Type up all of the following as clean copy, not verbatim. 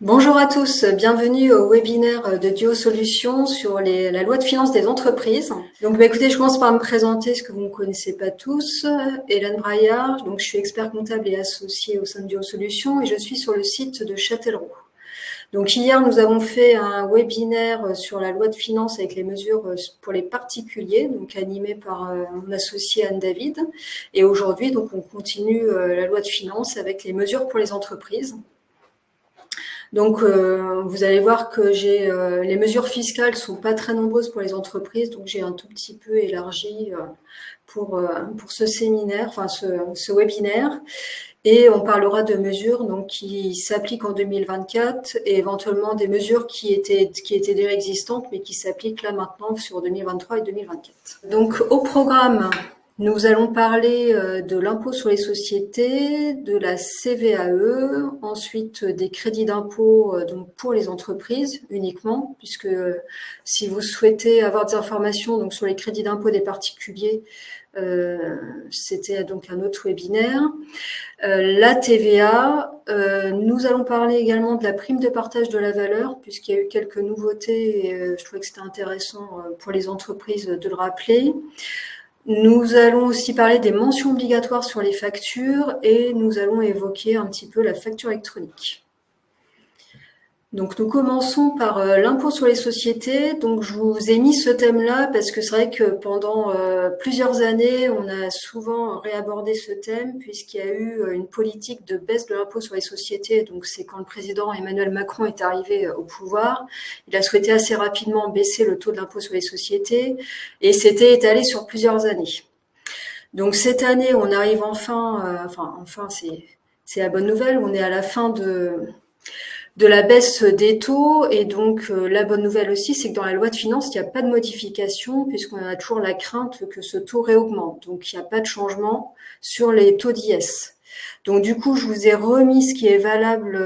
Bonjour à tous, bienvenue au webinaire de Duo Solutions sur la loi de finances des entreprises. Donc écoutez, je commence par me présenter ce que vous ne connaissez pas tous. Hélène Braillard, donc je suis expert comptable et associée au sein de Duo Solutions et je suis sur le site de Châtellerault. Donc hier, nous avons fait un webinaire sur la loi de finances avec les mesures pour les particuliers, donc animé par mon associé Anne David. Et aujourd'hui, donc on continue la loi de finances avec les mesures pour les entreprises. Donc, vous allez voir que les mesures fiscales sont pas très nombreuses pour les entreprises, donc j'ai un tout petit peu élargi pour ce séminaire, enfin ce webinaire. Et on parlera de mesures donc qui s'appliquent en 2024 et éventuellement des mesures qui étaient déjà existantes mais qui s'appliquent là maintenant sur 2023 et 2024. Donc au programme, nous allons parler de l'impôt sur les sociétés, de la CVAE, ensuite des crédits d'impôt donc pour les entreprises uniquement, puisque si vous souhaitez avoir des informations donc sur les crédits d'impôt des particuliers, c'était donc un autre webinaire. La TVA, nous allons parler également de la prime de partage de la valeur, puisqu'il y a eu quelques nouveautés et je trouvais que c'était intéressant pour les entreprises de le rappeler. Nous allons aussi parler des mentions obligatoires sur les factures et nous allons évoquer un petit peu la facture électronique. Donc nous commençons par l'impôt sur les sociétés. Donc je vous ai mis ce thème-là parce que c'est vrai que pendant plusieurs années, on a souvent réabordé ce thème puisqu'il y a eu une politique de baisse de l'impôt sur les sociétés. Donc c'est quand le président Emmanuel Macron est arrivé au pouvoir. Il a souhaité assez rapidement baisser le taux de l'impôt sur les sociétés et c'était étalé sur plusieurs années. Donc cette année, on arrive enfin, c'est la bonne nouvelle, on est à la fin de la baisse des taux. Et donc, la bonne nouvelle aussi, c'est que dans la loi de finances, il n'y a pas de modification puisqu'on a toujours la crainte que ce taux réaugmente. Donc, il n'y a pas de changement sur les taux d'IS. Donc, du coup, je vous ai remis ce qui est valable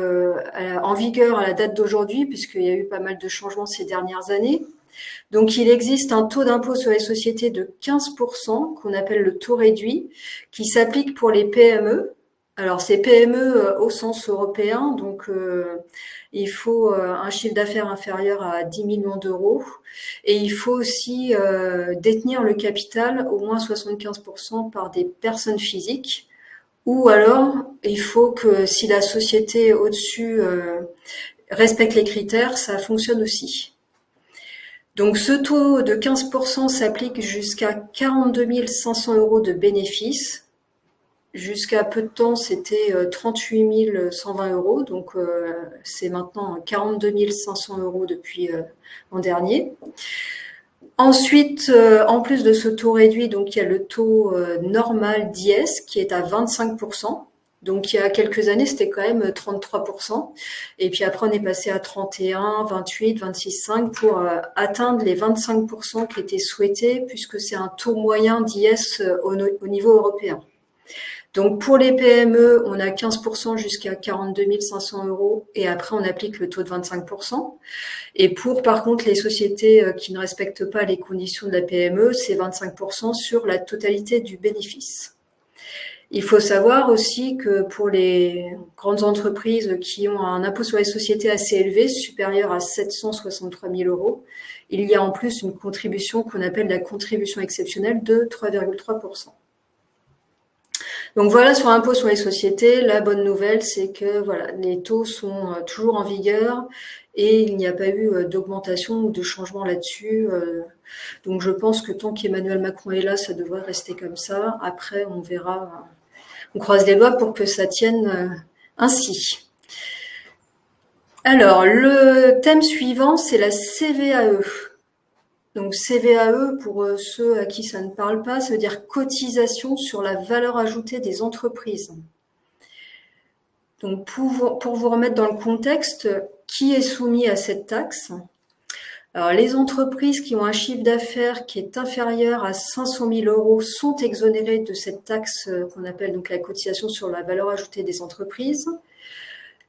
en vigueur à la date d'aujourd'hui puisqu'il y a eu pas mal de changements ces dernières années. Donc, il existe un taux d'impôt sur les sociétés de 15% qu'on appelle le taux réduit qui s'applique pour les PME. Alors, c'est PME au sens européen, donc il faut un chiffre d'affaires inférieur à 10 millions d'euros et il faut aussi détenir le capital au moins 75% par des personnes physiques ou alors il faut que si la société au-dessus respecte les critères, ça fonctionne aussi. Donc ce taux de 15% s'applique jusqu'à 42 500 euros de bénéfices. Jusqu'à peu de temps, c'était 38 120 euros, donc c'est maintenant 42 500 euros depuis l'an dernier. Ensuite, en plus de ce taux réduit, donc il y a le taux normal d'IS qui est à 25%. Donc il y a quelques années, c'était quand même 33%. Et puis après, on est passé à 31, 28, 26,5 pour atteindre les 25% qui étaient souhaités, puisque c'est un taux moyen d'IS au niveau européen. Donc pour les PME, on a 15% jusqu'à 42 500 euros et après on applique le taux de 25%. Et pour par contre les sociétés qui ne respectent pas les conditions de la PME, c'est 25% sur la totalité du bénéfice. Il faut savoir aussi que pour les grandes entreprises qui ont un impôt sur les sociétés assez élevé, supérieur à 763 000 euros, il y a en plus une contribution qu'on appelle la contribution exceptionnelle de 3,3%. Donc voilà, sur l'impôt sur les sociétés, la bonne nouvelle, c'est que voilà, les taux sont toujours en vigueur et il n'y a pas eu d'augmentation ou de changement là-dessus. Donc je pense que tant qu'Emmanuel Macron est là, ça devrait rester comme ça. Après, on verra, on croise les doigts pour que ça tienne ainsi. Alors, le thème suivant, c'est la CVAE. Donc CVAE, pour ceux à qui ça ne parle pas, ça veut dire cotisation sur la valeur ajoutée des entreprises. Donc pour vous remettre dans le contexte, qui est soumis à cette taxe? Alors les entreprises qui ont un chiffre d'affaires qui est inférieur à 500 000 euros sont exonérées de cette taxe qu'on appelle donc la cotisation sur la valeur ajoutée des entreprises.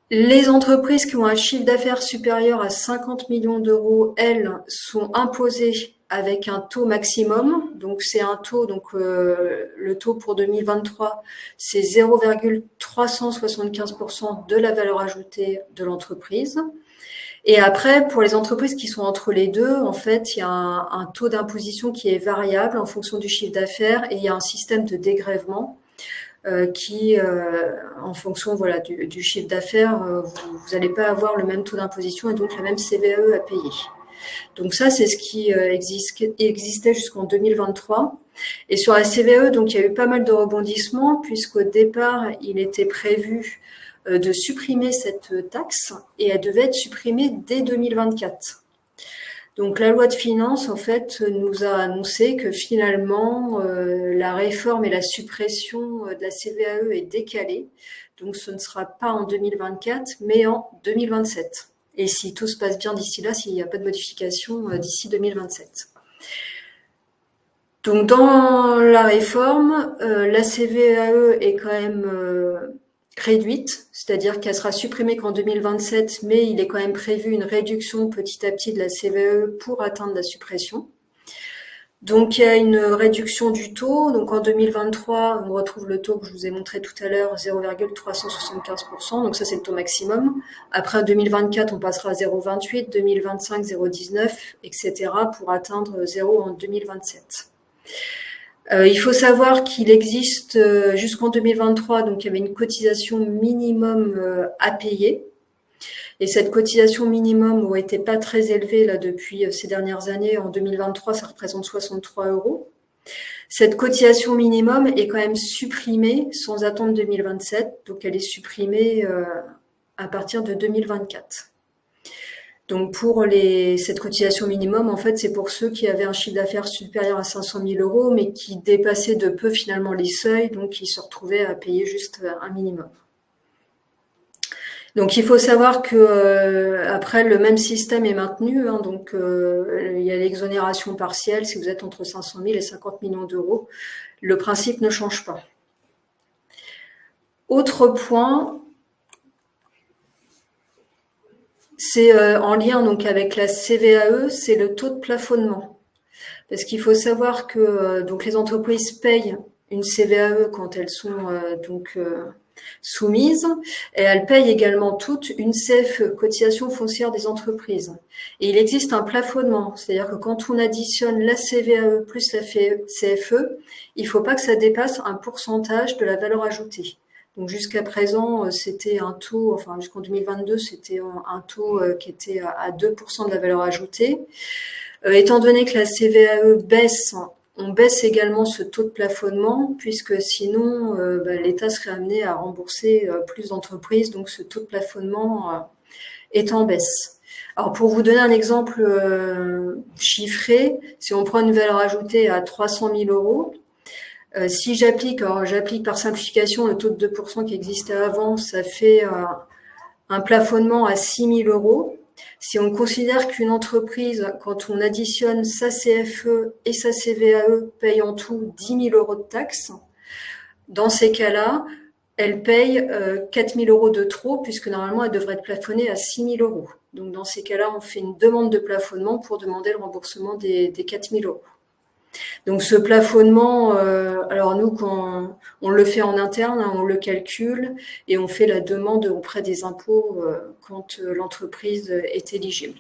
Les entreprises qui ont un chiffre d'affaires supérieur à 50 millions d'euros, elles, sont imposées avec un taux maximum. Donc c'est un taux, le taux pour 2023, c'est 0,375% de la valeur ajoutée de l'entreprise. Et après, pour les entreprises qui sont entre les deux, en fait, il y a un taux d'imposition qui est variable en fonction du chiffre d'affaires et il y a un système de dégrèvement qui, en fonction voilà, du chiffre d'affaires, vous n'allez pas avoir le même taux d'imposition et donc la même CVAE à payer. Donc ça, c'est ce qui existait jusqu'en 2023. Et sur la CVAE, donc il y a eu pas mal de rebondissements puisqu'au départ, il était prévu de supprimer cette taxe et elle devait être supprimée dès 2024. Donc la loi de finances, en fait, nous a annoncé que finalement, la réforme et la suppression de la CVAE est décalée. Donc ce ne sera pas en 2024, mais en 2027. Et si tout se passe bien d'ici là, s'il n'y a pas de modification d'ici 2027. Donc dans la réforme, la CVAE est quand même réduite, c'est-à-dire qu'elle sera supprimée qu'en 2027, mais il est quand même prévu une réduction petit à petit de la CVAE pour atteindre la suppression. Donc il y a une réduction du taux. Donc en 2023, on retrouve le taux que je vous ai montré tout à l'heure, 0,375%. Donc ça c'est le taux maximum. Après en 2024, on passera à 0,28, 2025 0,19, etc. pour atteindre 0 en 2027. Il faut savoir qu'il existe jusqu'en 2023, donc il y avait une cotisation minimum à payer. Et cette cotisation minimum n'aurait été pas très élevée là depuis ces dernières années. En 2023, ça représente 63 €. Cette cotisation minimum est quand même supprimée sans attendre 2027, donc elle est supprimée à partir de 2024. Donc pour cette cotisation minimum, en fait, c'est pour ceux qui avaient un chiffre d'affaires supérieur à 500 000 €, mais qui dépassaient de peu finalement les seuils, donc ils se retrouvaient à payer juste un minimum. Donc il faut savoir que après le même système est maintenu, hein, donc il y a l'exonération partielle si vous êtes entre 500 000 et 50 millions d'euros. Le principe ne change pas. Autre point, c'est en lien donc avec la CVAE, c'est le taux de plafonnement. Parce qu'il faut savoir que donc les entreprises payent une CVAE quand elles sont soumises, et elles payent également toutes une CFE, cotisation foncière des entreprises. Et il existe un plafonnement, c'est-à-dire que quand on additionne la CVAE plus la CFE, il ne faut pas que ça dépasse un pourcentage de la valeur ajoutée. Donc jusqu'à présent, c'était un taux, enfin jusqu'en 2022, c'était un taux qui était à 2% de la valeur ajoutée. Étant donné que la CVAE baisse, on baisse également ce taux de plafonnement, puisque sinon l'État serait amené à rembourser plus d'entreprises, donc ce taux de plafonnement est en baisse. Alors pour vous donner un exemple chiffré, si on prend une valeur ajoutée à 300 000 €, si j'applique par simplification le taux de 2% qui existait avant, ça fait un plafonnement à 6 000 €. Si on considère qu'une entreprise, quand on additionne sa CFE et sa CVAE, paye en tout 10 000 € de taxes, dans ces cas-là, elle paye 4 000 € de trop, puisque normalement, elle devrait être plafonnée à 6 000 €. Donc, dans ces cas-là, on fait une demande de plafonnement pour demander le remboursement des 4 000 €. Donc ce plafonnement, alors nous, quand on le fait en interne, hein, on le calcule et on fait la demande auprès des impôts quand l'entreprise est éligible.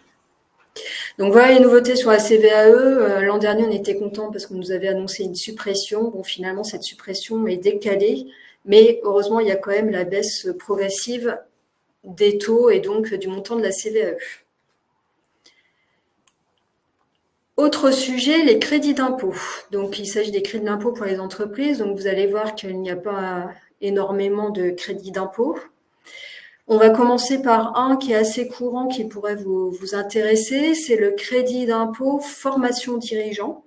Donc voilà les nouveautés sur la CVAE. L'an dernier, on était content parce qu'on nous avait annoncé une suppression. Bon, finalement, cette suppression est décalée, mais heureusement, il y a quand même la baisse progressive des taux et donc du montant de la CVAE. Autre sujet, les crédits d'impôt. Donc, il s'agit des crédits d'impôt pour les entreprises. Donc, vous allez voir qu'il n'y a pas énormément de crédits d'impôt. On va commencer par un qui est assez courant, qui pourrait vous intéresser. C'est le crédit d'impôt formation dirigeant.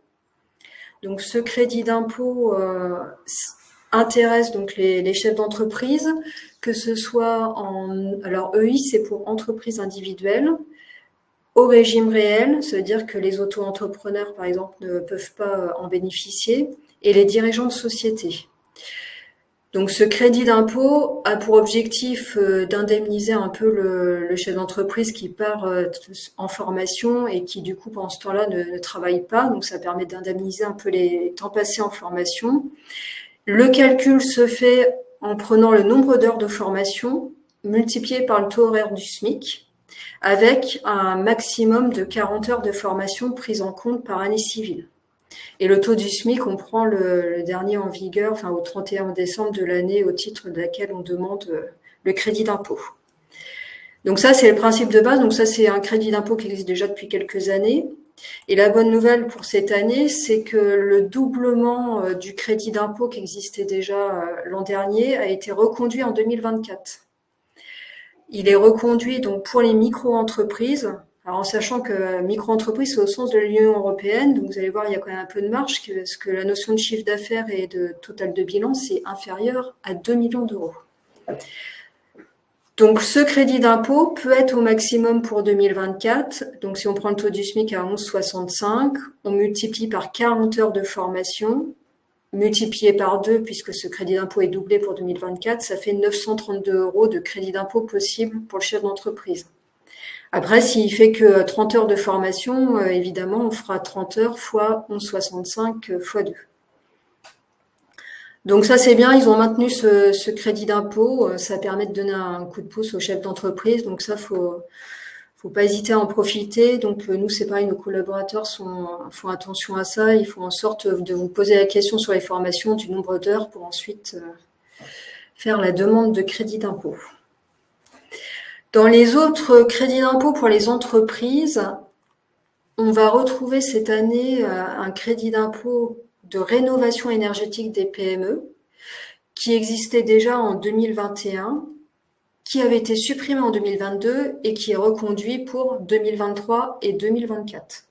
Donc, ce crédit d'impôt intéresse donc les chefs d'entreprise, que ce soit alors EI, c'est pour entreprise individuelle. Au régime réel, ça veut dire que les auto-entrepreneurs, par exemple, ne peuvent pas en bénéficier, et les dirigeants de société. Donc ce crédit d'impôt a pour objectif d'indemniser un peu le chef d'entreprise qui part en formation et qui du coup pendant ce temps-là ne travaille pas. Donc ça permet d'indemniser un peu les temps passés en formation. Le calcul se fait en prenant le nombre d'heures de formation multiplié par le taux horaire du SMIC avec un maximum de 40 heures de formation prises en compte par année civile. Et le taux du SMIC, on prend le dernier en vigueur, enfin au 31 décembre de l'année au titre de laquelle on demande le crédit d'impôt. Donc ça, c'est le principe de base. Donc ça, c'est un crédit d'impôt qui existe déjà depuis quelques années. Et la bonne nouvelle pour cette année, c'est que le doublement du crédit d'impôt qui existait déjà l'an dernier a été reconduit en 2024. Il est reconduit donc pour les micro-entreprises. Alors en sachant que micro-entreprise, c'est au sens de l'Union européenne, donc vous allez voir, il y a quand même un peu de marge, parce que la notion de chiffre d'affaires et de total de bilan, c'est inférieur à 2 millions d'euros. Donc ce crédit d'impôt peut être au maximum pour 2024. Donc si on prend le taux du SMIC à 11,65, on multiplie par 40 heures de formation, multiplié par 2, puisque ce crédit d'impôt est doublé pour 2024, ça fait 932 euros de crédit d'impôt possible pour le chef d'entreprise. Après, s'il fait que 30 heures de formation, évidemment, on fera 30 heures fois 11,65 fois 2. Donc ça, c'est bien, ils ont maintenu ce crédit d'impôt. Ça permet de donner un coup de pouce aux chefs d'entreprise. Donc ça, faut pas hésiter à en profiter. Donc nous, c'est pareil, nos collaborateurs font attention à ça. Ils font en sorte de vous poser la question sur les formations, du nombre d'heures pour ensuite faire la demande de crédit d'impôt. Dans les autres crédits d'impôt pour les entreprises, on va retrouver cette année un crédit d'impôt de rénovation énergétique des PME qui existait déjà en 2021, qui avait été supprimé en 2022 et qui est reconduit pour 2023 et 2024.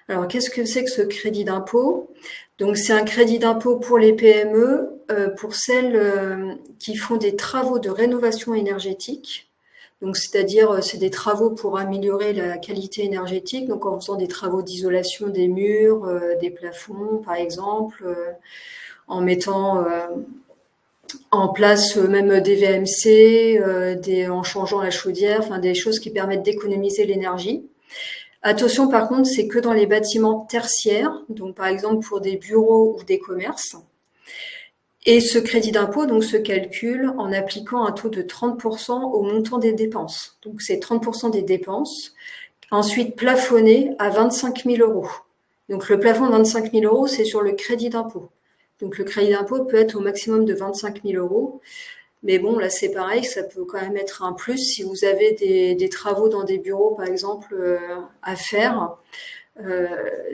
Alors, qu'est-ce que c'est que ce crédit d'impôt? Donc, c'est un crédit d'impôt pour les PME, pour celles qui font des travaux de rénovation énergétique. Donc, c'est-à-dire, c'est des travaux pour améliorer la qualité énergétique, donc en faisant des travaux d'isolation des murs, des plafonds, par exemple, en mettant en place même des VMC, en changeant la chaudière, enfin des choses qui permettent d'économiser l'énergie. Attention, par contre, c'est que dans les bâtiments tertiaires, donc par exemple pour des bureaux ou des commerces. Et ce crédit d'impôt donc se calcule en appliquant un taux de 30% au montant des dépenses. Donc c'est 30% des dépenses, ensuite plafonné à 25 000 euros. Donc le plafond de 25 000 euros, c'est sur le crédit d'impôt. Donc le crédit d'impôt peut être au maximum de 25 000 euros. Mais bon, là c'est pareil, ça peut quand même être un plus si vous avez des travaux dans des bureaux, par exemple, à faire.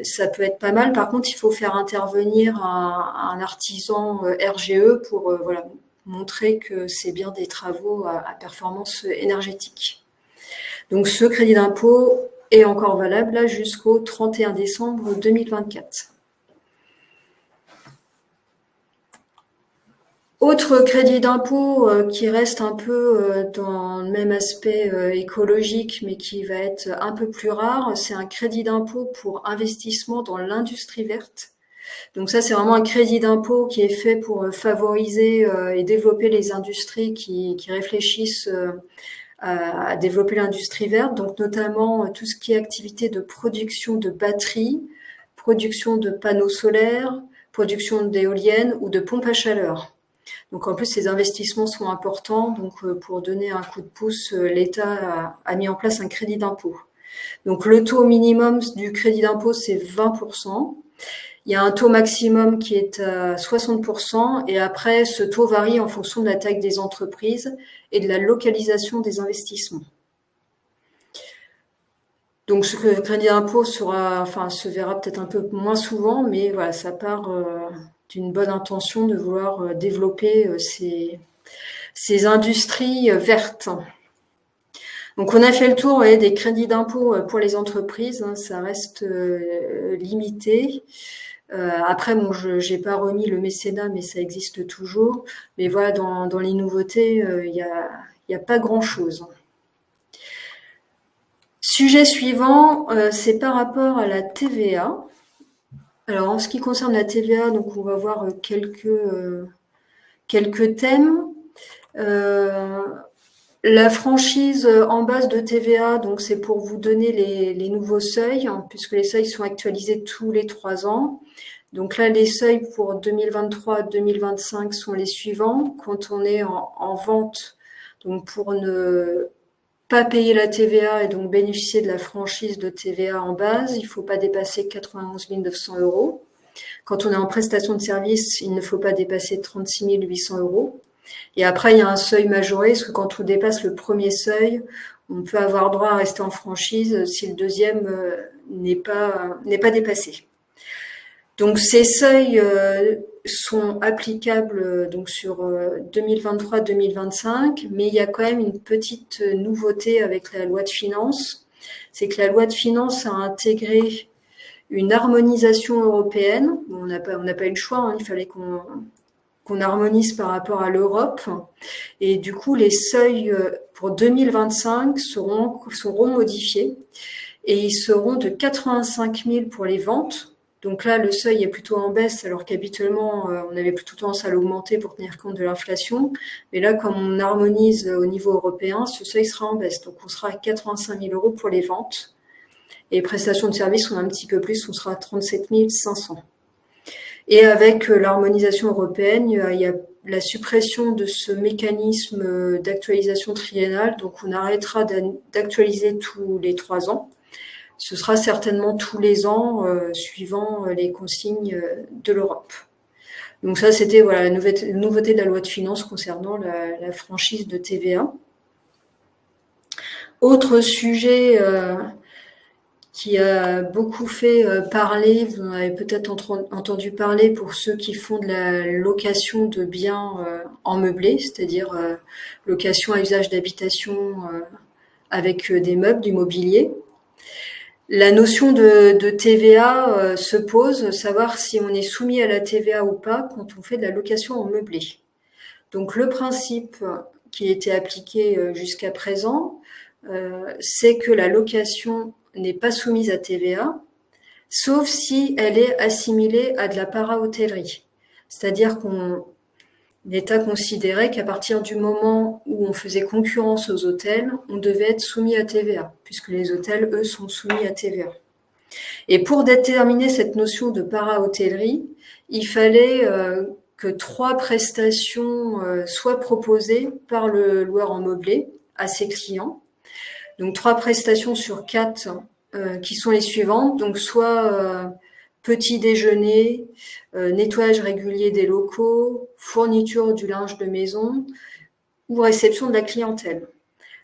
Ça peut être pas mal. Par contre, il faut faire intervenir un artisan RGE pour voilà, montrer que c'est bien des travaux à performance énergétique. Donc ce crédit d'impôt est encore valable là jusqu'au 31 décembre 2024. Autre crédit d'impôt qui reste un peu dans le même aspect écologique, mais qui va être un peu plus rare, c'est un crédit d'impôt pour investissement dans l'industrie verte. Donc ça, c'est vraiment un crédit d'impôt qui est fait pour favoriser et développer les industries qui réfléchissent à développer l'industrie verte, donc notamment tout ce qui est activité de production de batteries, production de panneaux solaires, production d'éoliennes ou de pompes à chaleur. Donc en plus, ces investissements sont importants. Donc pour donner un coup de pouce, l'État a mis en place un crédit d'impôt. Donc le taux minimum du crédit d'impôt, c'est 20%. Il y a un taux maximum qui est à 60%. Et après, ce taux varie en fonction de la taille des entreprises et de la localisation des investissements. Donc ce crédit d'impôt se verra peut-être un peu moins souvent, mais voilà, ça part d'une bonne intention de vouloir développer ces industries vertes. Donc on a fait le tour des crédits d'impôt pour les entreprises, hein, ça reste limité. Après, bon, j'ai pas remis le mécénat, mais ça existe toujours. Mais voilà, dans les nouveautés, il y a pas grand-chose. Sujet suivant, c'est par rapport à la TVA. Alors, en ce qui concerne la TVA, donc on va voir quelques quelques thèmes. La franchise en base de TVA, donc c'est pour vous donner les nouveaux seuils, hein, puisque les seuils sont actualisés tous les 3 ans. Donc là, les seuils pour 2023-2025 sont les suivants. Quand on est en vente, donc pour ne pas payer la TVA et donc bénéficier de la franchise de TVA en base, il ne faut pas dépasser 91 900 euros. Quand on est en prestation de service, il ne faut pas dépasser 36 800 euros. Et après, il y a un seuil majoré, parce que quand on dépasse le premier seuil, on peut avoir droit à rester en franchise si le deuxième n'est pas dépassé. Donc ces seuils sont applicables donc sur 2023-2025, mais il y a quand même une petite nouveauté avec la loi de finances, c'est que la loi de finances a intégré une harmonisation européenne. On n'a pas eu le choix, hein, il fallait qu'on harmonise par rapport à l'Europe. Et du coup, les seuils pour 2025 seront modifiés et ils seront de 85 000 pour les ventes. Donc là, le seuil est plutôt en baisse, alors qu'habituellement, on avait plutôt tendance à l'augmenter pour tenir compte de l'inflation. Mais là, comme on harmonise au niveau européen, ce seuil sera en baisse. Donc on sera à 85 000 euros pour les ventes. Et les prestations de services sont un petit peu plus, on sera à 37 500. Et avec l'harmonisation européenne, il y a la suppression de ce mécanisme d'actualisation triennale. Donc on arrêtera d'actualiser tous les 3 ans. Ce sera certainement tous les ans, suivant les consignes de l'Europe. Donc ça, c'était voilà, la nouveauté de la loi de finances concernant la franchise de TVA. Autre sujet qui a beaucoup fait parler, vous en avez peut-être entendu parler pour ceux qui font de la location de biens en meublé, c'est-à-dire location à usage d'habitation avec des meubles, du mobilier. La notion de TVA se pose, savoir si on est soumis à la TVA ou pas quand on fait de la location en meublé. Donc le principe qui était appliqué jusqu'à présent, c'est que la location n'est pas soumise à TVA, sauf si elle est assimilée à de la para-hôtellerie. C'est-à-dire qu'on l'État considérait qu'à partir du moment où on faisait concurrence aux hôtels, on devait être soumis à TVA, puisque les hôtels, eux, sont soumis à TVA. Et pour déterminer cette notion de para-hôtellerie, il fallait que 3 prestations soient proposées par le loueur en meublé à ses clients. Donc 3 prestations sur 4 qui sont les suivantes. Donc soit petit déjeuner, nettoyage régulier des locaux, fourniture du linge de maison ou réception de la clientèle.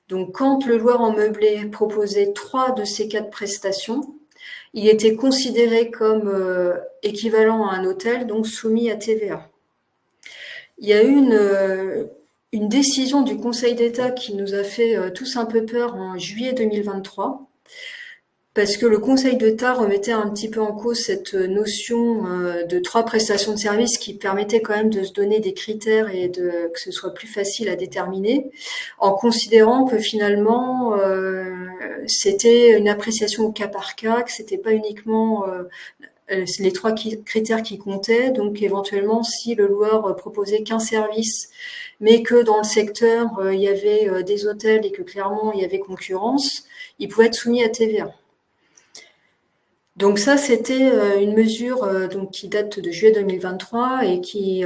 Donc quand le loueur en meublé proposait 3 de ces 4 prestations, il était considéré comme équivalent à un hôtel, donc soumis à TVA. Il y a eu une décision du Conseil d'État qui nous a fait tous un peu peur en juillet 2023, parce que le Conseil d'État remettait un petit peu en cause cette notion de 3 prestations de services qui permettait quand même de se donner des critères et que ce soit plus facile à déterminer, en considérant que finalement c'était une appréciation au cas par cas, que c'était pas uniquement les 3 critères qui comptaient. Donc éventuellement, si le loueur proposait qu'un service, mais que dans le secteur il y avait des hôtels et que clairement il y avait concurrence, il pouvait être soumis à TVA. Donc ça, c'était une mesure donc qui date de juillet 2023 et qui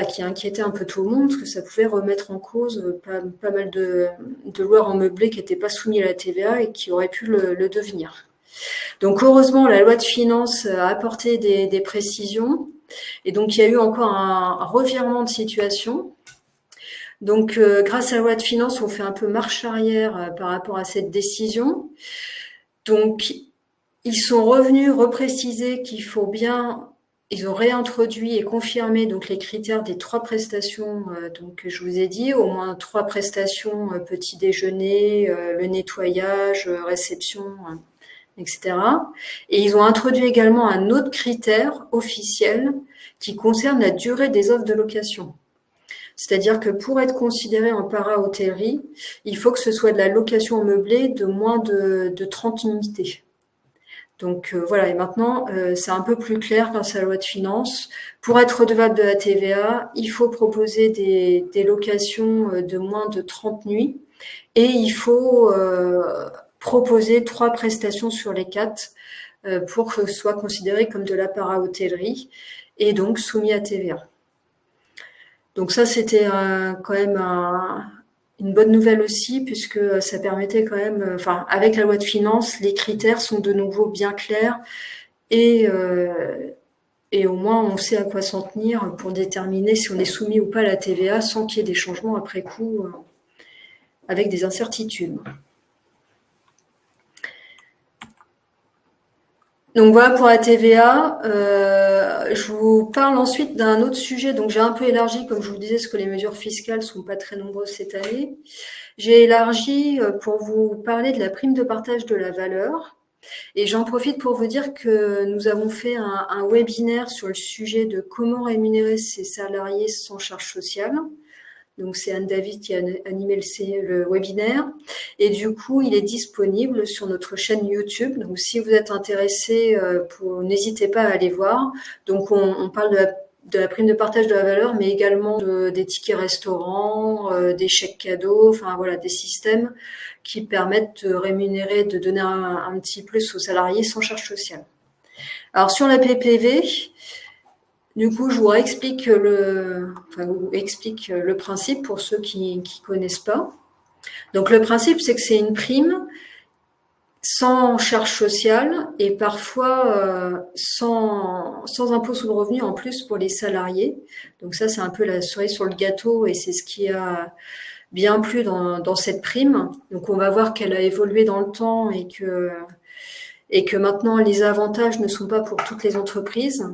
qui inquiétait un peu tout le monde, parce que ça pouvait remettre en cause pas mal de loueurs en meublé qui n'étaient pas soumis à la TVA et qui auraient pu le devenir. Donc heureusement, la loi de finances a apporté des précisions, et donc il y a eu encore un revirement de situation. Donc grâce à la loi de finances, on fait un peu marche arrière par rapport à cette décision. Donc ils sont revenus repréciser qu'il faut bien, ils ont réintroduit et confirmé donc les critères des 3 prestations donc que je vous ai dit, au moins 3 prestations, petit déjeuner, le nettoyage, réception, etc. Et ils ont introduit également un autre critère officiel qui concerne la durée des offres de location. C'est-à-dire que pour être considéré en para-hôtellerie, il faut que ce soit de la location meublée de moins de 30 unités. Donc voilà, et maintenant c'est un peu plus clair grâce à la loi de finances. Pour être redevable de la TVA, il faut proposer des locations de moins de 30 nuits et il faut proposer 3 prestations sur les 4 pour que ce soit considéré comme de la para-hôtellerie et donc soumis à TVA. Donc ça, c'était quand même une bonne nouvelle aussi, puisque ça permettait quand même, enfin, avec la loi de finances, les critères sont de nouveau bien clairs et, et au moins on sait à quoi s'en tenir pour déterminer si on est soumis ou pas à la TVA sans qu'il y ait des changements après coup avec des incertitudes. Donc voilà pour la TVA. Je vous parle ensuite d'un autre sujet. Donc j'ai un peu élargi, comme je vous disais, parce que les mesures fiscales sont pas très nombreuses cette année. J'ai élargi pour vous parler de la prime de partage de la valeur. Et j'en profite pour vous dire que nous avons fait un webinaire sur le sujet de comment rémunérer ses salariés sans charge sociale. Donc c'est Anne David qui a animé le webinaire. Et du coup, il est disponible sur notre chaîne YouTube. Donc si vous êtes intéressé, n'hésitez pas à aller voir. Donc on parle de la prime de partage de la valeur, mais également des tickets restaurants, des chèques cadeaux, enfin voilà, des systèmes qui permettent de rémunérer, de donner un petit plus aux salariés sans charge sociale. Alors sur la PPV, du coup, je vous explique le principe pour ceux qui connaissent pas. Donc le principe, c'est que c'est une prime sans charge sociale et parfois sans impôt sur le revenu en plus pour les salariés. Donc ça, c'est un peu la cerise sur le gâteau et c'est ce qui a bien plu dans cette prime. Donc on va voir qu'elle a évolué dans le temps et que maintenant les avantages ne sont pas pour toutes les entreprises,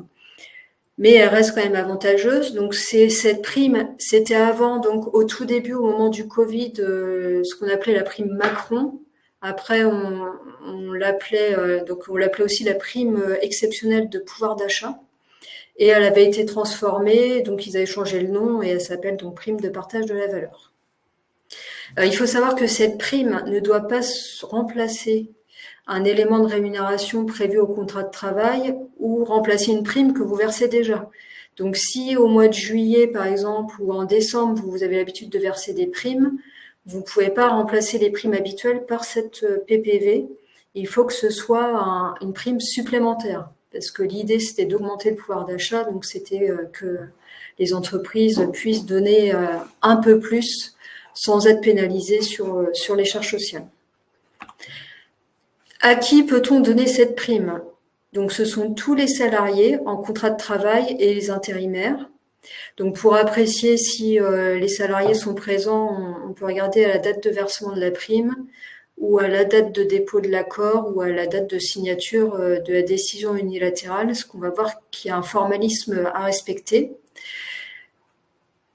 mais elle reste quand même avantageuse. Donc cette prime, c'était avant, donc au tout début, au moment du Covid, ce qu'on appelait la prime Macron. Après, on l'appelait aussi la prime exceptionnelle de pouvoir d'achat. Et elle avait été transformée, donc ils avaient changé le nom et elle s'appelle donc prime de partage de la valeur. Il faut savoir que cette prime ne doit pas remplacer un élément de rémunération prévu au contrat de travail ou remplacer une prime que vous versez déjà. Donc si au mois de juillet, par exemple, ou en décembre, vous avez l'habitude de verser des primes, vous ne pouvez pas remplacer les primes habituelles par cette PPV. Il faut que ce soit une prime supplémentaire, parce que l'idée, c'était d'augmenter le pouvoir d'achat, donc c'était que les entreprises puissent donner un peu plus sans être pénalisées sur les charges sociales. À qui peut-on donner cette prime? Donc, ce sont tous les salariés en contrat de travail et les intérimaires. Donc, pour apprécier si les salariés sont présents, on peut regarder à la date de versement de la prime ou à la date de dépôt de l'accord ou à la date de signature de la décision unilatérale, ce qu'on va voir qu'il y a un formalisme à respecter.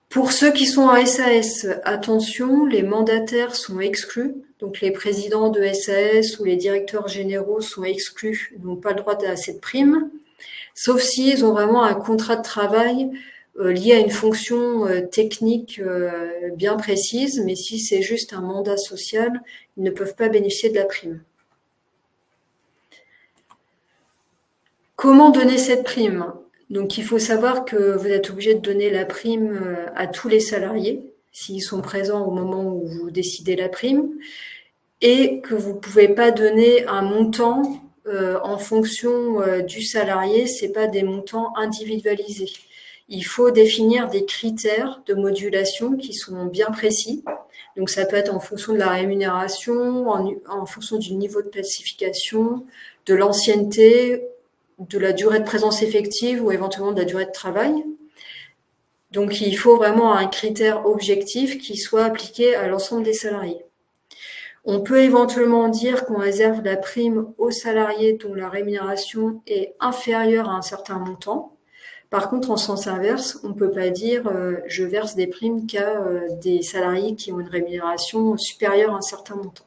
Pour ceux qui sont en SAS, attention, les mandataires sont exclus. Donc les présidents de SAS ou les directeurs généraux sont exclus, n'ont pas le droit à cette prime, sauf s'ils ont vraiment un contrat de travail lié à une fonction technique bien précise, mais si c'est juste un mandat social, ils ne peuvent pas bénéficier de la prime. Comment donner cette prime? Donc il faut savoir que vous êtes obligé de donner la prime à tous les salariés, s'ils sont présents au moment où vous décidez la prime, et que vous ne pouvez pas donner un montant en fonction du salarié, ce n'est pas des montants individualisés. Il faut définir des critères de modulation qui sont bien précis. Donc ça peut être en fonction de la rémunération, en fonction du niveau de classification, de l'ancienneté, de la durée de présence effective ou éventuellement de la durée de travail. Donc il faut vraiment un critère objectif qui soit appliqué à l'ensemble des salariés. On peut éventuellement dire qu'on réserve la prime aux salariés dont la rémunération est inférieure à un certain montant. Par contre, en sens inverse, on ne peut pas dire je verse des primes qu'à des salariés qui ont une rémunération supérieure à un certain montant.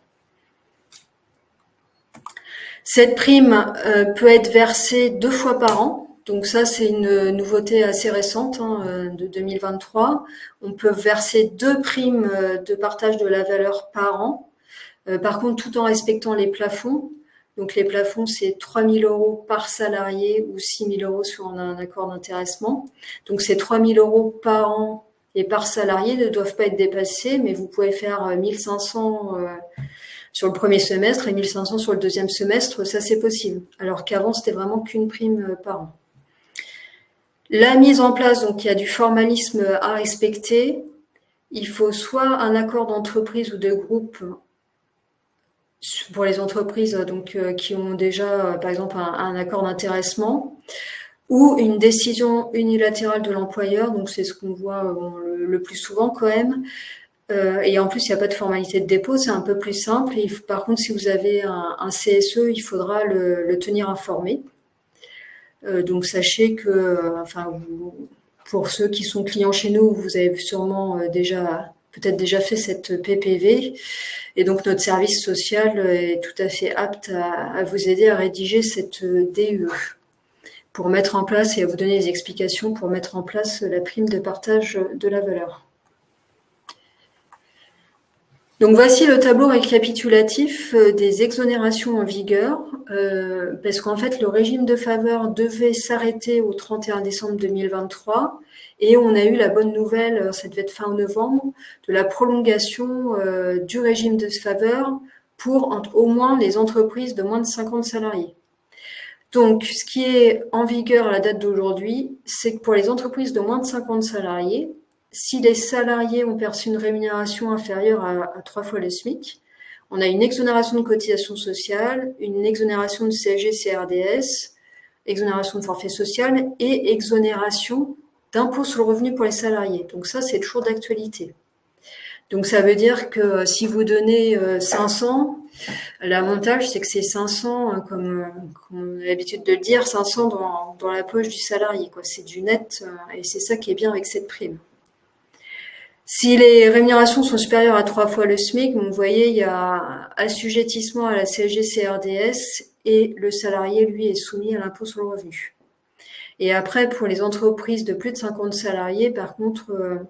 Cette prime peut être versée 2 fois par an. Donc ça, c'est une nouveauté assez récente de 2023. On peut verser 2 primes de partage de la valeur par an. Par contre, tout en respectant les plafonds. Donc les plafonds, c'est 3 000 € par salarié ou 6 000 € sur un accord d'intéressement. Donc ces 3 000 € par an et par salarié ne doivent pas être dépassés, mais vous pouvez faire 1 500 sur le premier semestre et 1 500 sur le deuxième semestre, ça c'est possible. Alors qu'avant, c'était vraiment qu'une prime par an. La mise en place, donc il y a du formalisme à respecter. Il faut soit un accord d'entreprise ou de groupe pour les entreprises donc qui ont déjà, par exemple, un accord d'intéressement, ou une décision unilatérale de l'employeur. Donc c'est ce qu'on voit le plus souvent quand même. Et en plus, il n'y a pas de formalité de dépôt, c'est un peu plus simple. Et par contre, si vous avez un CSE, il faudra le tenir informé. Donc sachez que, pour ceux qui sont clients chez nous, vous avez sûrement peut-être déjà fait cette PPV. Et donc notre service social est tout à fait apte à vous aider à rédiger cette DUE pour mettre en place et à vous donner des explications pour mettre en place la prime de partage de la valeur. Donc voici le tableau récapitulatif des exonérations en vigueur, parce qu'en fait le régime de faveur devait s'arrêter au 31 décembre 2023 et on a eu la bonne nouvelle, ça devait être fin novembre, de la prolongation du régime de faveur pour au moins les entreprises de moins de 50 salariés. Donc ce qui est en vigueur à la date d'aujourd'hui, c'est que pour les entreprises de moins de 50 salariés, si les salariés ont perçu une rémunération inférieure à 3 fois le SMIC, on a une exonération de cotisation sociale, une exonération de CSG-CRDS, exonération de forfait social et exonération d'impôt sur le revenu pour les salariés. Donc ça, c'est toujours d'actualité. Donc ça veut dire que si vous donnez 500, l'avantage c'est que c'est 500, comme on a l'habitude de le dire, 500 dans la poche du salarié, quoi. C'est du net et c'est ça qui est bien avec cette prime. Si les rémunérations sont supérieures à 3 fois le SMIC, vous voyez, il y a assujettissement à la CSG-CRDS et le salarié, lui, est soumis à l'impôt sur le revenu. Et après, pour les entreprises de plus de 50 salariés, par contre,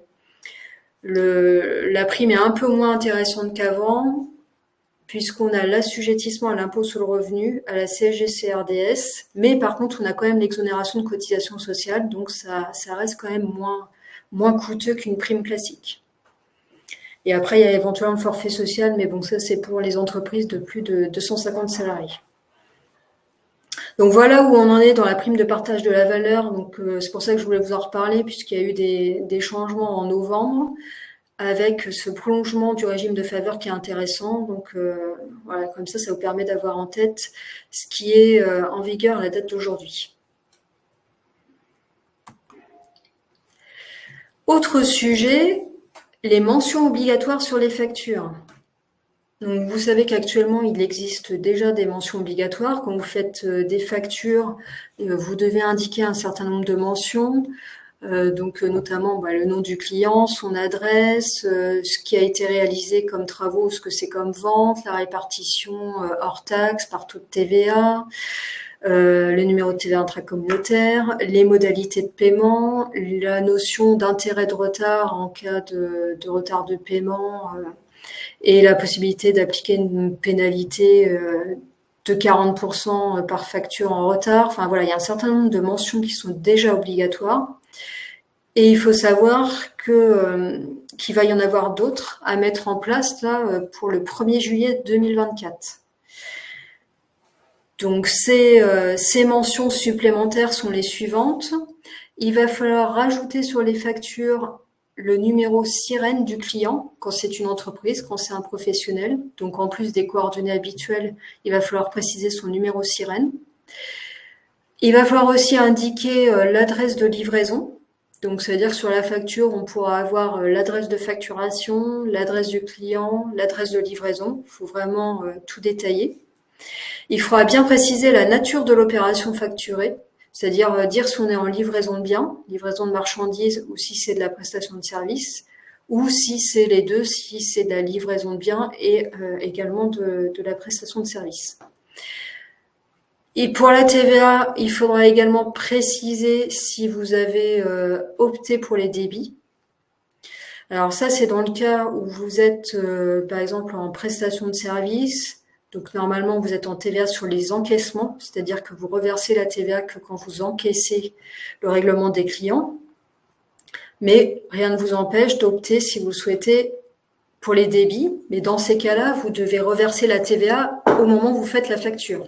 la prime est un peu moins intéressante qu'avant, puisqu'on a l'assujettissement à l'impôt sur le revenu, à la CSG-CRDS, mais par contre, on a quand même l'exonération de cotisation sociale, donc ça reste quand même moins coûteux qu'une prime classique. Et après, il y a éventuellement le forfait social, mais bon, ça, c'est pour les entreprises de plus de 250 salariés. Donc voilà où on en est dans la prime de partage de la valeur. Donc c'est pour ça que je voulais vous en reparler, puisqu'il y a eu des changements en novembre, avec ce prolongement du régime de faveur qui est intéressant. Donc voilà, comme ça vous permet d'avoir en tête ce qui est en vigueur à la date d'aujourd'hui. Autre sujet, les mentions obligatoires sur les factures. Donc vous savez qu'actuellement il existe déjà des mentions obligatoires. Quand vous faites des factures, vous devez indiquer un certain nombre de mentions. Donc notamment le nom du client, son adresse, ce qui a été réalisé comme travaux, ce que c'est comme vente, la répartition hors taxe par taux de TVA, le numéro de TVA intracommunautaire, les modalités de paiement, la notion d'intérêt de retard en cas de retard de paiement et la possibilité d'appliquer une pénalité de 40% par facture en retard. Enfin voilà, il y a un certain nombre de mentions qui sont déjà obligatoires. Et il faut savoir qu'il va y en avoir d'autres à mettre en place là pour le 1er juillet 2024. Donc ces mentions supplémentaires sont les suivantes. Il va falloir rajouter sur les factures le numéro sirène du client quand c'est une entreprise, quand c'est un professionnel. Donc en plus des coordonnées habituelles, il va falloir préciser son numéro sirène. Il va falloir aussi indiquer l'adresse de livraison. Donc, ça veut dire que sur la facture, on pourra avoir l'adresse de facturation, l'adresse du client, l'adresse de livraison. Il faut vraiment tout détailler. Il faudra bien préciser la nature de l'opération facturée, c'est-à-dire dire si on est en livraison de biens, livraison de marchandises, ou si c'est de la prestation de service, ou si c'est les deux, si c'est de la livraison de biens et également de la prestation de service. Et pour la TVA, il faudra également préciser si vous avez opté pour les débits. Alors ça, c'est dans le cas où vous êtes, par exemple, en prestation de service, Donc normalement, vous êtes en TVA sur les encaissements, c'est-à-dire que vous reversez la TVA que quand vous encaissez le règlement des clients. Mais rien ne vous empêche d'opter, si vous le souhaitez, pour les débits. Mais dans ces cas-là, vous devez reverser la TVA au moment où vous faites la facture.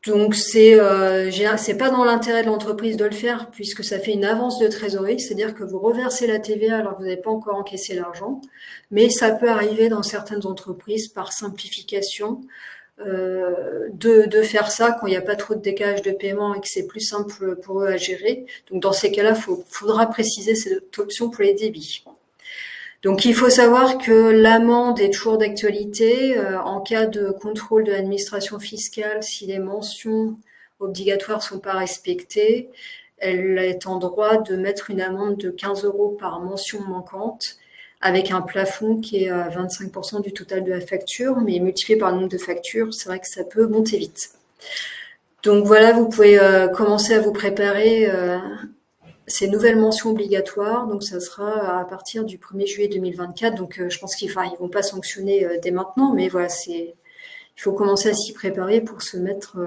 Donc c'est pas dans l'intérêt de l'entreprise de le faire puisque ça fait une avance de trésorerie, c'est-à-dire que vous reversez la TVA alors que vous n'avez pas encore encaissé l'argent, mais ça peut arriver dans certaines entreprises par simplification de faire ça quand il n'y a pas trop de décalage de paiement et que c'est plus simple pour eux à gérer. Donc dans ces cas-là, faudra préciser cette option pour les débits. Donc il faut savoir que l'amende est toujours d'actualité en cas de contrôle de l'administration fiscale si les mentions obligatoires sont pas respectées. Elle est en droit de mettre une amende de 15 € par mention manquante avec un plafond qui est à 25% du total de la facture, mais multiplié par le nombre de factures, c'est vrai que ça peut monter vite. Donc voilà, vous pouvez commencer à vous préparer ces nouvelles mentions obligatoires, donc ça sera à partir du 1er juillet 2024. Donc je pense qu'ils vont pas sanctionner dès maintenant, mais voilà, il faut commencer à s'y préparer pour se mettre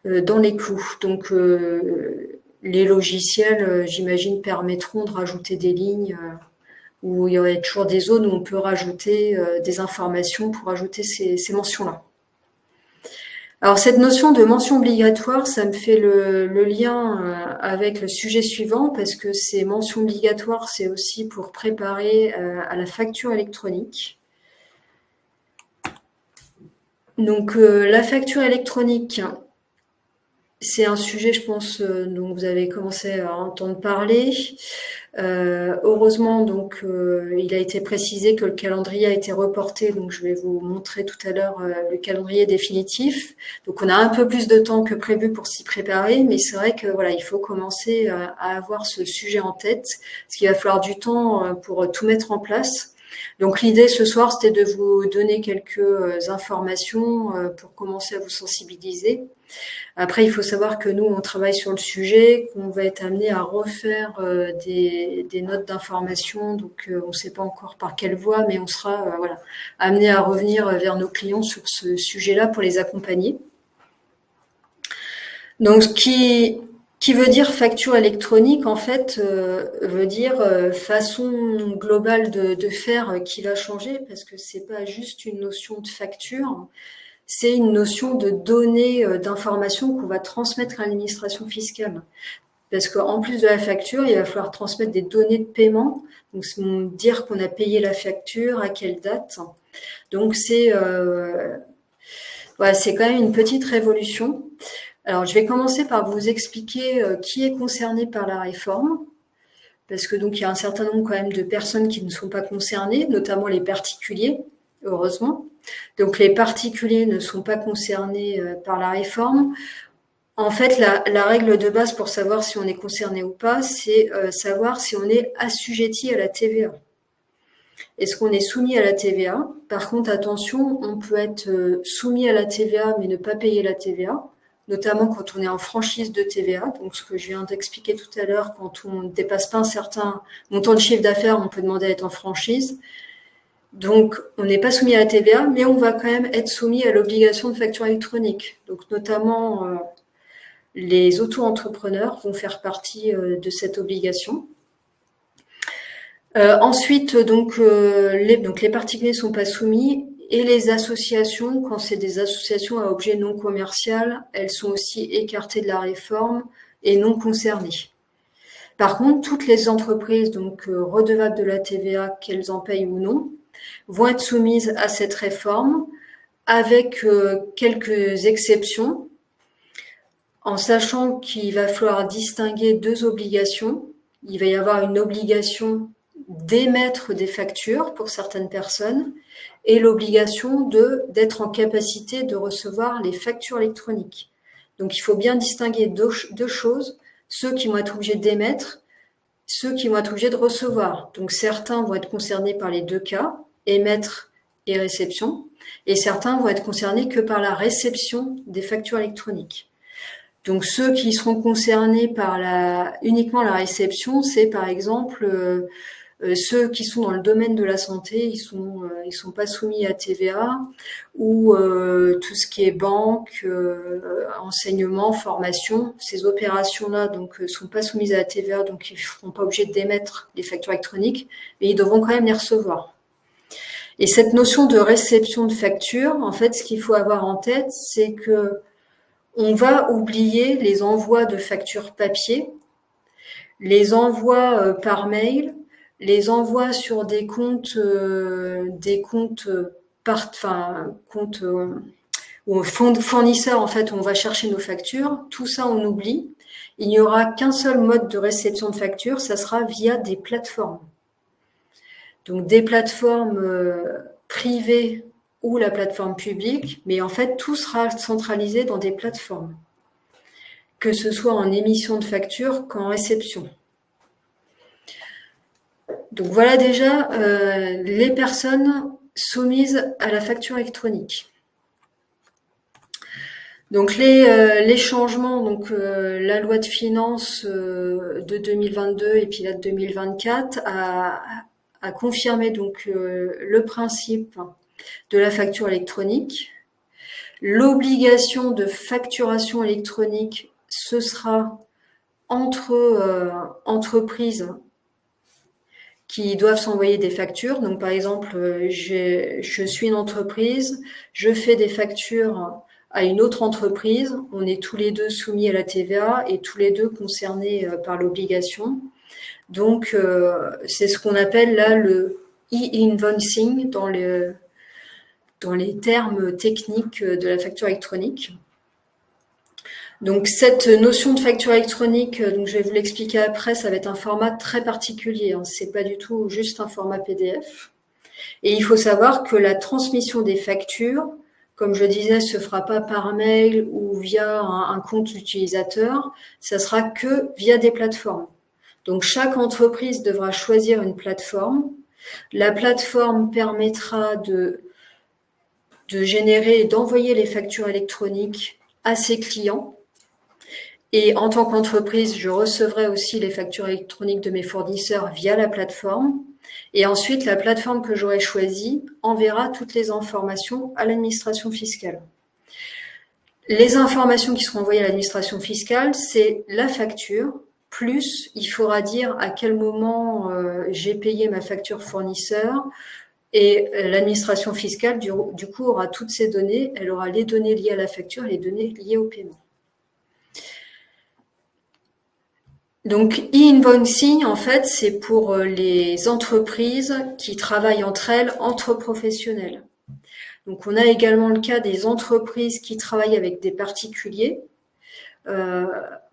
dans les clous. Donc les logiciels, j'imagine, permettront de rajouter des lignes où il y aurait toujours des zones où on peut rajouter des informations pour ajouter ces mentions-là. Alors cette notion de mention obligatoire, ça me fait le lien avec le sujet suivant parce que ces mentions obligatoires, c'est aussi pour préparer à la facture électronique. Donc la facture électronique, c'est un sujet, je pense, dont vous avez commencé à entendre parler. Heureusement, donc, il a été précisé que le calendrier a été reporté. Donc, je vais vous montrer tout à l'heure le calendrier définitif. Donc, on a un peu plus de temps que prévu pour s'y préparer, mais c'est vrai que voilà, il faut commencer à avoir ce sujet en tête, parce qu'il va falloir du temps pour tout mettre en place. Donc, l'idée ce soir, c'était de vous donner quelques informations pour commencer à vous sensibiliser. Après, il faut savoir que nous, on travaille sur le sujet, qu'on va être amené à refaire des notes d'information. Donc, on ne sait pas encore par quelle voie, mais on sera amené à revenir vers nos clients sur ce sujet-là pour les accompagner. Donc, ce qui veut dire facture électronique, en fait, veut dire façon globale de faire qui va changer, parce que c'est pas juste une notion de facture. C'est une notion de données d'informations qu'on va transmettre à l'administration fiscale. Parce qu'en plus de la facture, il va falloir transmettre des données de paiement, donc dire qu'on a payé la facture, à quelle date. Donc c'est c'est quand même une petite révolution. Alors je vais commencer par vous expliquer qui est concerné par la réforme. Parce que donc il y a un certain nombre quand même de personnes qui ne sont pas concernées, notamment les particuliers, heureusement. Donc les particuliers ne sont pas concernés par la réforme. En fait, la règle de base pour savoir si on est concerné ou pas, c'est savoir si on est assujetti à la TVA. Est-ce qu'on est soumis à la TVA? Par contre, attention, on peut être soumis à la TVA mais ne pas payer la TVA, notamment quand on est en franchise de TVA. Donc ce que je viens d'expliquer tout à l'heure, quand on ne dépasse pas un certain montant de chiffre d'affaires, on peut demander à être en franchise. Donc, on n'est pas soumis à la TVA, mais on va quand même être soumis à l'obligation de facture électronique. Donc, notamment, les auto-entrepreneurs vont faire partie de cette obligation. Ensuite, donc les particuliers ne sont pas soumis et les associations, quand c'est des associations à objet non commercial, elles sont aussi écartées de la réforme et non concernées. Par contre, toutes les entreprises donc redevables de la TVA, qu'elles en payent ou non, vont être soumises à cette réforme avec quelques exceptions, en sachant qu'il va falloir distinguer deux obligations. Il va y avoir une obligation d'émettre des factures pour certaines personnes et l'obligation d'être en capacité de recevoir les factures électroniques. Donc il faut bien distinguer deux choses, ceux qui vont être obligés d'émettre, ceux qui vont être obligés de recevoir. Donc certains vont être concernés par les deux cas, émettre et réception, et certains vont être concernés que par la réception des factures électroniques. Donc ceux qui seront concernés par uniquement la réception, c'est par exemple Ceux qui sont dans le domaine de la santé, ils sont pas soumis à TVA, ou tout ce qui est banque, enseignement, formation, ces opérations-là donc sont pas soumises à la TVA, donc ils seront pas obligés d'émettre les factures électroniques, mais ils devront quand même les recevoir. Et cette notion de réception de facture, en fait, ce qu'il faut avoir en tête, c'est que on va oublier les envois de factures papier, les envois par mail, les envois sur des comptes comptes ou fournisseurs en fait où on va chercher nos factures. Tout ça on oublie. Il n'y aura qu'un seul mode de réception de factures, ça sera via des plateformes. Donc des plateformes privées ou la plateforme publique, mais en fait tout sera centralisé dans des plateformes, que ce soit en émission de facture qu'en réception. Donc voilà déjà les personnes soumises à la facture électronique. Donc les changements, donc la loi de finances de 2022 et puis la de 2024 a confirmé donc le principe de la facture électronique. L'obligation de facturation électronique, ce sera entre entreprises qui doivent s'envoyer des factures. Donc, par exemple, je suis une entreprise, je fais des factures à une autre entreprise. On est tous les deux soumis à la TVA et tous les deux concernés par l'obligation. Donc, c'est ce qu'on appelle là le e-invoicing dans les termes techniques de la facture électronique. Donc cette notion de facture électronique, donc je vais vous l'expliquer après, ça va être un format très particulier, hein. C'est pas du tout juste un format PDF. Et il faut savoir que la transmission des factures, comme je disais, se fera pas par mail ou via un compte utilisateur, ça sera que via des plateformes. Donc chaque entreprise devra choisir une plateforme. La plateforme permettra de générer et d'envoyer les factures électroniques à ses clients. Et en tant qu'entreprise, je recevrai aussi les factures électroniques de mes fournisseurs via la plateforme. Et ensuite, la plateforme que j'aurai choisie enverra toutes les informations à l'administration fiscale. Les informations qui seront envoyées à l'administration fiscale, c'est la facture, plus il faudra dire à quel moment j'ai payé ma facture fournisseur. Et l'administration fiscale, du coup, aura toutes ces données. Elle aura les données liées à la facture et les données liées au paiement. Donc, e-invoicing, en fait, c'est pour les entreprises qui travaillent entre elles, entre professionnels. Donc, on a également le cas des entreprises qui travaillent avec des particuliers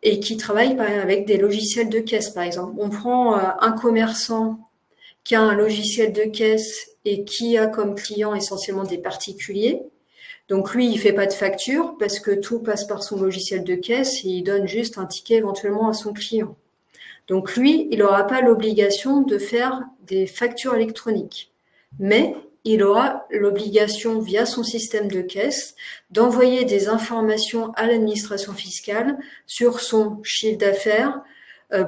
et qui travaillent avec des logiciels de caisse, par exemple. On prend un commerçant qui a un logiciel de caisse et qui a comme client essentiellement des particuliers. Donc lui, il fait pas de facture parce que tout passe par son logiciel de caisse et il donne juste un ticket éventuellement à son client. Donc lui, il n'aura pas l'obligation de faire des factures électroniques. Mais il aura l'obligation, via son système de caisse, d'envoyer des informations à l'administration fiscale sur son chiffre d'affaires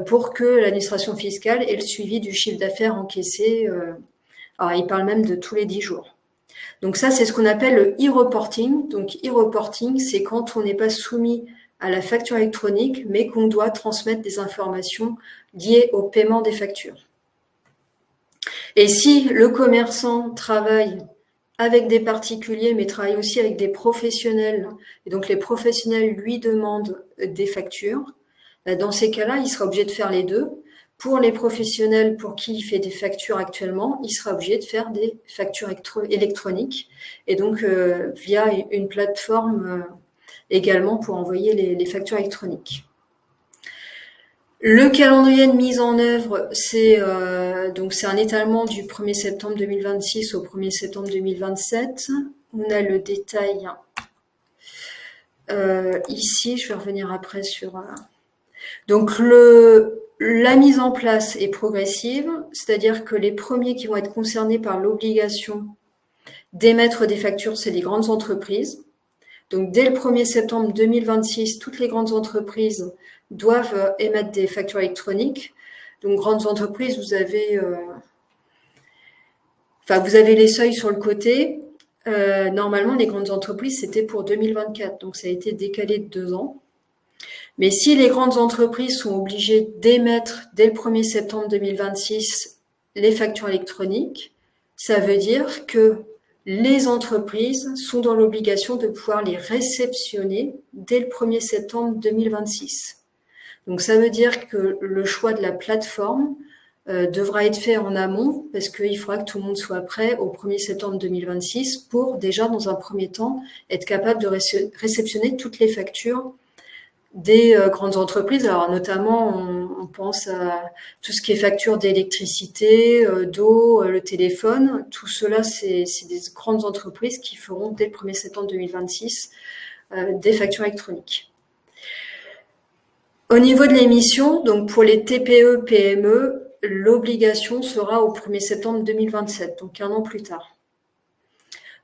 pour que l'administration fiscale ait le suivi du chiffre d'affaires encaissé. Alors, il parle même de tous les 10 jours. Donc ça, c'est ce qu'on appelle le e-reporting. Donc e-reporting, c'est quand on n'est pas soumis à la facture électronique, mais qu'on doit transmettre des informations liées au paiement des factures. Et si le commerçant travaille avec des particuliers, mais travaille aussi avec des professionnels, et donc les professionnels lui demandent des factures, dans ces cas-là, il sera obligé de faire les deux. Pour les professionnels pour qui il fait des factures actuellement, il sera obligé de faire des factures électroniques et donc via une plateforme également pour envoyer les factures électroniques. Le calendrier de mise en œuvre, c'est un étalement du 1er septembre 2026 au 1er septembre 2027. On a le détail ici, je vais revenir après sur... Donc la mise en place est progressive, c'est-à-dire que les premiers qui vont être concernés par l'obligation d'émettre des factures, c'est les grandes entreprises. Donc dès le 1er septembre 2026, toutes les grandes entreprises doivent émettre des factures électroniques. Donc grandes entreprises, vous avez Enfin, vous avez les seuils sur le côté. Normalement, les grandes entreprises, c'était pour 2024, donc ça a été décalé de 2 ans. Mais si les grandes entreprises sont obligées d'émettre dès le 1er septembre 2026 les factures électroniques, ça veut dire que les entreprises sont dans l'obligation de pouvoir les réceptionner dès le 1er septembre 2026. Donc ça veut dire que le choix de la plateforme devra être fait en amont parce qu'il faudra que tout le monde soit prêt au 1er septembre 2026 pour déjà, dans un premier temps, être capable de réceptionner toutes les factures des grandes entreprises. Alors notamment, on pense à tout ce qui est facture d'électricité, d'eau, le téléphone. Tout cela, c'est des grandes entreprises qui feront dès le 1er septembre 2026 des factures électroniques. Au niveau de l'émission, donc pour les TPE, PME, l'obligation sera au 1er septembre 2027, donc 1 an plus tard.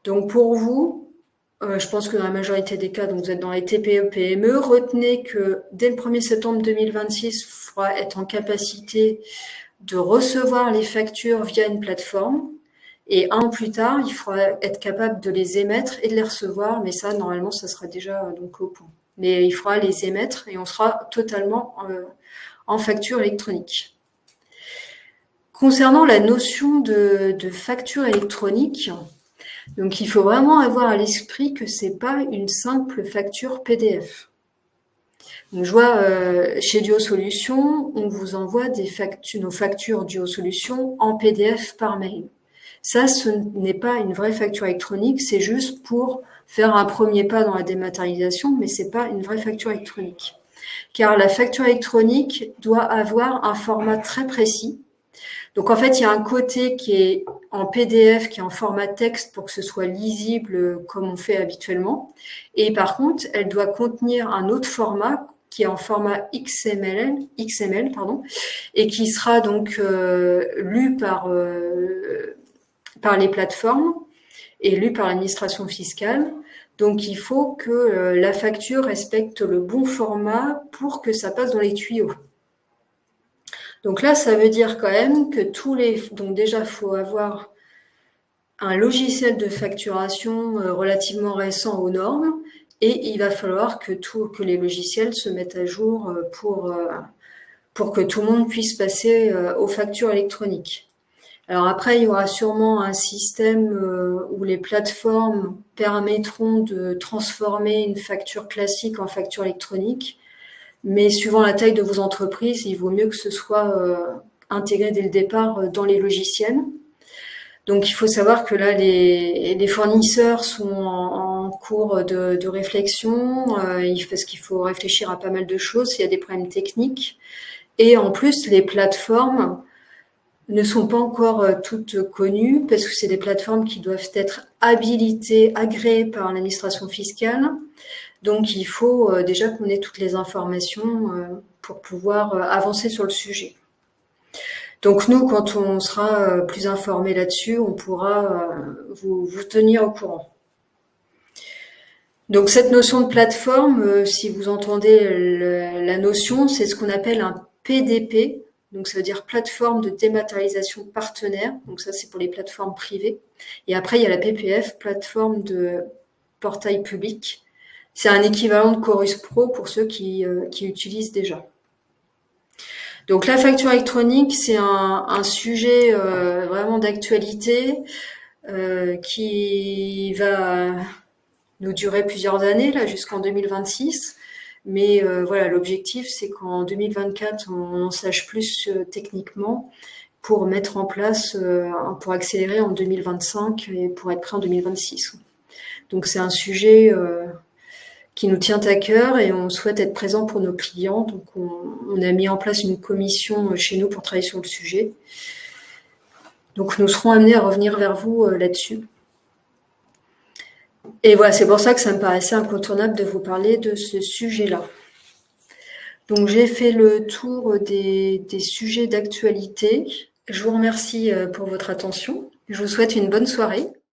Donc pour vous, je pense que dans la majorité des cas, donc vous êtes dans les TPE, PME, retenez que dès le 1er septembre 2026, il faudra être en capacité de recevoir les factures via une plateforme. Et 1 an plus tard, il faudra être capable de les émettre et de les recevoir, mais ça, normalement, ça sera déjà donc au point. Mais il faudra les émettre et on sera totalement en facture électronique. Concernant la notion de facture électronique, donc il faut vraiment avoir à l'esprit que c'est pas une simple facture PDF. Donc je vois chez Duo Solutions, on vous envoie nos factures Duo Solutions en PDF par mail. Ça, ce n'est pas une vraie facture électronique, c'est juste pour faire un premier pas dans la dématérialisation, mais c'est pas une vraie facture électronique. Car la facture électronique doit avoir un format très précis. Donc en fait, il y a un côté qui est en PDF, qui est en format texte pour que ce soit lisible comme on fait habituellement. Et par contre, elle doit contenir un autre format qui est en format XML, et qui sera donc lu par les plateformes et lu par l'administration fiscale. Donc, il faut que la facture respecte le bon format pour que ça passe dans les tuyaux. Donc là, ça veut dire quand même que donc déjà, il faut avoir un logiciel de facturation relativement récent aux normes et il va falloir que les logiciels se mettent à jour pour que tout le monde puisse passer aux factures électroniques. Alors après, il y aura sûrement un système où les plateformes permettront de transformer une facture classique en facture électronique. Mais suivant la taille de vos entreprises, il vaut mieux que ce soit intégré dès le départ dans les logiciels. Donc il faut savoir que là, les fournisseurs sont en cours de réflexion, parce qu'il faut réfléchir à pas mal de choses, il y a des problèmes techniques. Et en plus, les plateformes ne sont pas encore toutes connues parce que c'est des plateformes qui doivent être habilitées, agréées par l'administration fiscale. Donc, il faut déjà qu'on ait toutes les informations pour pouvoir avancer sur le sujet. Donc, nous, quand on sera plus informé là-dessus, on pourra vous tenir au courant. Donc, cette notion de plateforme, si vous entendez la notion, c'est ce qu'on appelle un PDP. Donc, ça veut dire plateforme de dématérialisation partenaire. Donc, ça, c'est pour les plateformes privées. Et après, il y a la PPF, plateforme de portail public. C'est un équivalent de Chorus Pro pour ceux qui utilisent déjà. Donc, la facture électronique, c'est un sujet vraiment d'actualité qui va nous durer plusieurs années, là, jusqu'en 2026. Mais voilà, l'objectif, c'est qu'en 2024, on en sache plus techniquement pour mettre en place, pour accélérer en 2025 et pour être prêt en 2026. Donc, c'est un sujet qui nous tient à cœur et on souhaite être présent pour nos clients. Donc, on a mis en place une commission chez nous pour travailler sur le sujet. Donc, nous serons amenés à revenir vers vous là-dessus. Et voilà, c'est pour ça que ça me paraissait incontournable de vous parler de ce sujet-là. Donc, j'ai fait le tour des sujets d'actualité. Je vous remercie pour votre attention. Je vous souhaite une bonne soirée.